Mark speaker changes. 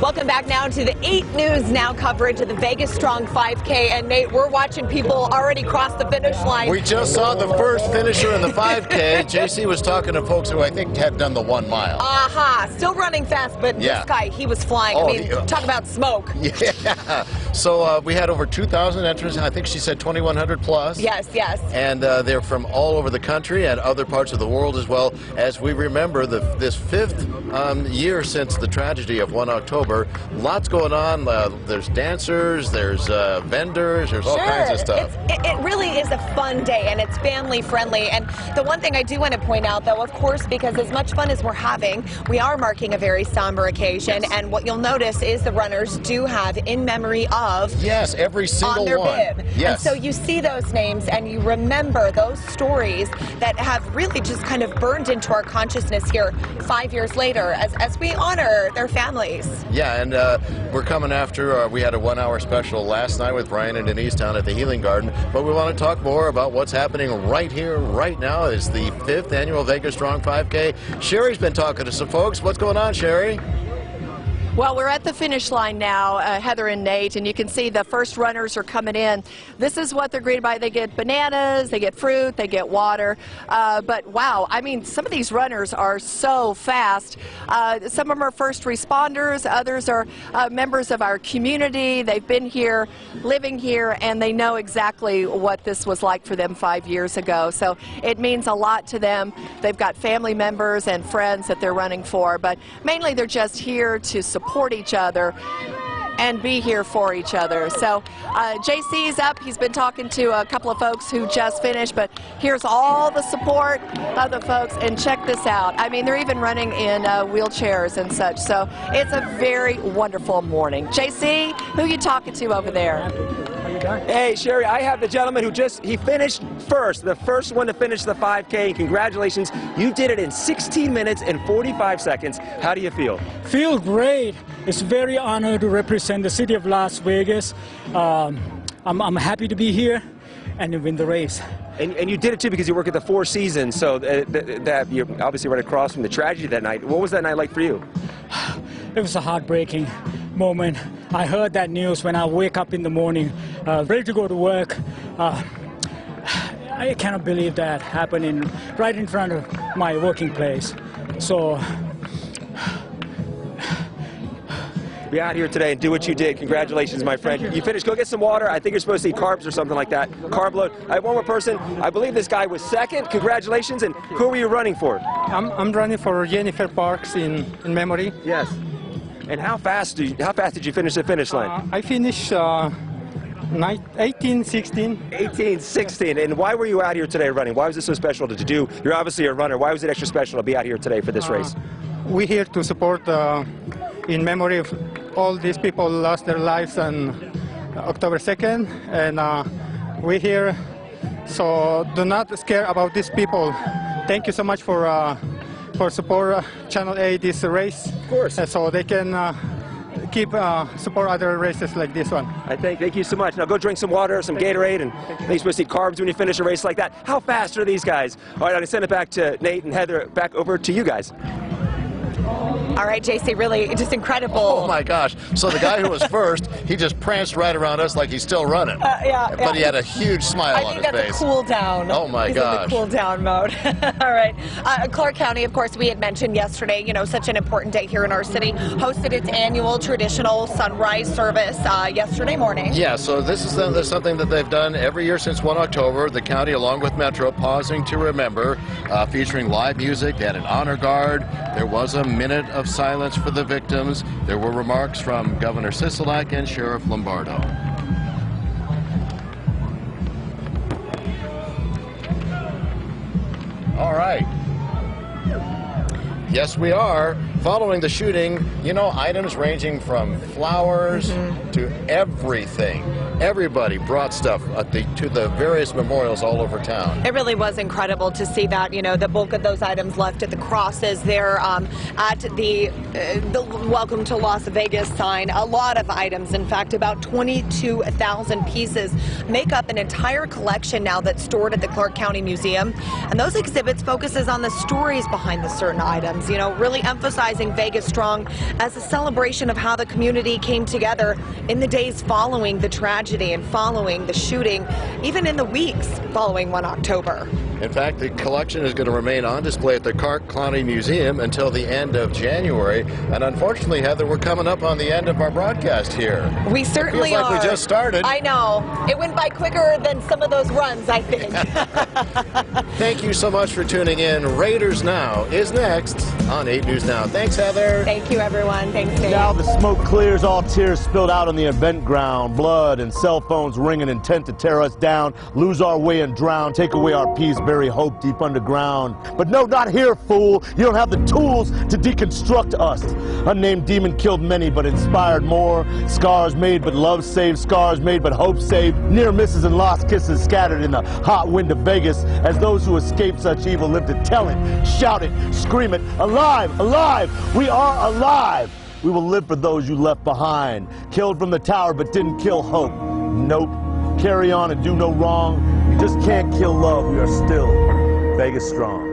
Speaker 1: Welcome back now to the 8 News Now coverage of the Vegas Strong 5K. And Nate, we're watching people already cross the finish line.
Speaker 2: We just saw the first finisher in the 5K. JC was talking to folks who I think had done the 1 mile.
Speaker 1: Aha, still running fast, but this guy, he was flying.
Speaker 2: Oh,
Speaker 1: I mean, talk about smoke.
Speaker 2: Yeah. So we had over 2,000 entrants. I think she said 2,100 plus.
Speaker 1: Yes, yes.
Speaker 2: And they're from all over the country and other parts of the world as well, as we remember this 5th year since the tragedy of 1 October. Lots going on. There's dancers, there's vendors, there's all kinds of stuff.
Speaker 1: It really is a fun day, and it's family friendly. And the one thing I do want to point out, though, of course, because as much fun as we're having, we are marking a very somber occasion. Yes. And what you'll notice is the runners do have in memory of.
Speaker 2: Yes, every single
Speaker 1: on their
Speaker 2: one.
Speaker 1: Bib.
Speaker 2: Yes.
Speaker 1: And so you see those names and you remember those stories that have really just kind of burned into our consciousness here 5 years later as we honor their families.
Speaker 2: Yeah, and we're coming after, we had a 1-hour special last night with Brian and Denise down at the Healing Garden, but we want to talk more about what's happening right here, right now. It's the 5th annual Vegas Strong 5K. Sherry's been talking to some folks. What's going on, Sherry?
Speaker 3: Well, we're at the finish line now, Heather and Nate, and you can see the first runners are coming in. This is what they're greeted by. They get bananas, they get fruit, they get water. But wow, I mean, some of these runners are so fast. Some of them are first responders, others are members of our community. They've been here, living here, and they know exactly what this was like for them 5 years ago. So it means a lot to them. They've got family members and friends that they're running for, but mainly they're just here to support each other and be here for each other. So JC's up. He's been talking to a couple of folks who just finished, but here's all the support of the folks, and check this out. I mean, they're even running in wheelchairs and such, so it's a very wonderful morning. JC, who are you talking to over there?
Speaker 4: Hey, Sherry, I have the gentleman who he finished first, the first one to finish the 5K. Congratulations. You did it in 16 minutes and 45 seconds. How do you feel?
Speaker 5: Feel great. It's very honored to represent the city of Las Vegas. I'm happy to be here and to win the race.
Speaker 4: And you did it too because you work at the Four Seasons, so that you're obviously right across from the tragedy that night. What was that night like for you?
Speaker 5: It was a heartbreaking moment. I heard that news when I wake up in the morning, ready to go to work. I cannot believe that happening right in front of my working place. So
Speaker 4: be out here today and do what you did. Congratulations, my friend. You finished. Go get some water. I think you're supposed to eat carbs or something like that. Carb load. I have one more person. I believe this guy was second. Congratulations. And who were you running for?
Speaker 6: I'm running for Jennifer Parks in memory.
Speaker 4: Yes. And how fast did you finish the finish line?
Speaker 6: I finished 18:16.
Speaker 4: 18:16. And why were you out here today running? Why was this so special to do? You're obviously a runner. Why was it extra special to be out here today for this race?
Speaker 6: We're here to support in memory of all these people lost their lives on October 2nd. And we're here, so do not scare about these people. Thank you so much for support Channel 8 this race.
Speaker 4: Of course.
Speaker 6: So they can keep support other races like this one.
Speaker 4: Thank you so much. Now go drink some water, some Gatorade, and you're supposed to eat carbs when you finish a race like that. How fast are these guys? All right, I'm going to send it back to Nate and Heather, back over to you guys.
Speaker 1: All right, JC, really just incredible.
Speaker 2: Oh my gosh. So the guy who was first, he just pranced right around us like he's still running. But he had a huge smile on his face.
Speaker 1: I think that's a cool down.
Speaker 2: Oh my gosh.
Speaker 1: He's in the cool down mode. All right. Clark County, of course, we had mentioned yesterday, you know, such an important day here in our city, hosted its annual traditional sunrise service yesterday morning.
Speaker 2: Yeah, so this is something that they've done every year since 1 October. The county, along with Metro, pausing to remember, featuring live music and an honor guard. There was a minute of silence for the victims. There were remarks from Governor Sisolak and Sheriff Lombardo. All right. Yes, we are. Following the shooting, you know, items ranging from flowers to everything. Everybody brought stuff to the various memorials all over town.
Speaker 1: It really was incredible to see that, you know, the bulk of those items left at the crosses there at the Welcome to Las Vegas sign. A lot of items, in fact, about 22,000 pieces make up an entire collection now that's stored at the Clark County Museum. And those exhibits focuses on the stories behind the certain items, you know, really emphasizing recognizing Vegas Strong as a celebration of how the community came together in the days following the tragedy and following the shooting, even in the weeks following 1 October.
Speaker 2: In fact, the collection is going to remain on display at the Clark County Museum until the end of January. And unfortunately, Heather, we're coming up on the end of our broadcast here.
Speaker 1: We certainly
Speaker 2: Feels like
Speaker 1: are.
Speaker 2: we just started.
Speaker 1: I know. It went by quicker than some of those runs, I think.
Speaker 2: Thank you so much for tuning in. Raiders Now is next on 8 News Now. Thanks, Heather.
Speaker 1: Thank you, everyone. Thanks, Dave.
Speaker 7: Now the smoke clears, all tears spilled out on the event ground. Blood and cell phones ringing, intent to tear us down, lose our way and drown, take away our peace, bury hope deep underground. But no, not here, fool. You don't have the tools to deconstruct us. Unnamed demon killed many, but inspired more. Scars made, but love saved. Scars made, but hope saved. Near misses and lost kisses scattered in the hot wind of Vegas, as those who escaped such evil live to tell it, shout it, scream it. Alive, alive, we are alive. We will live for those you left behind. Killed from the tower, but didn't kill hope. Nope. Carry on and do no wrong. You just can't kill love. We are still Vegas Strong.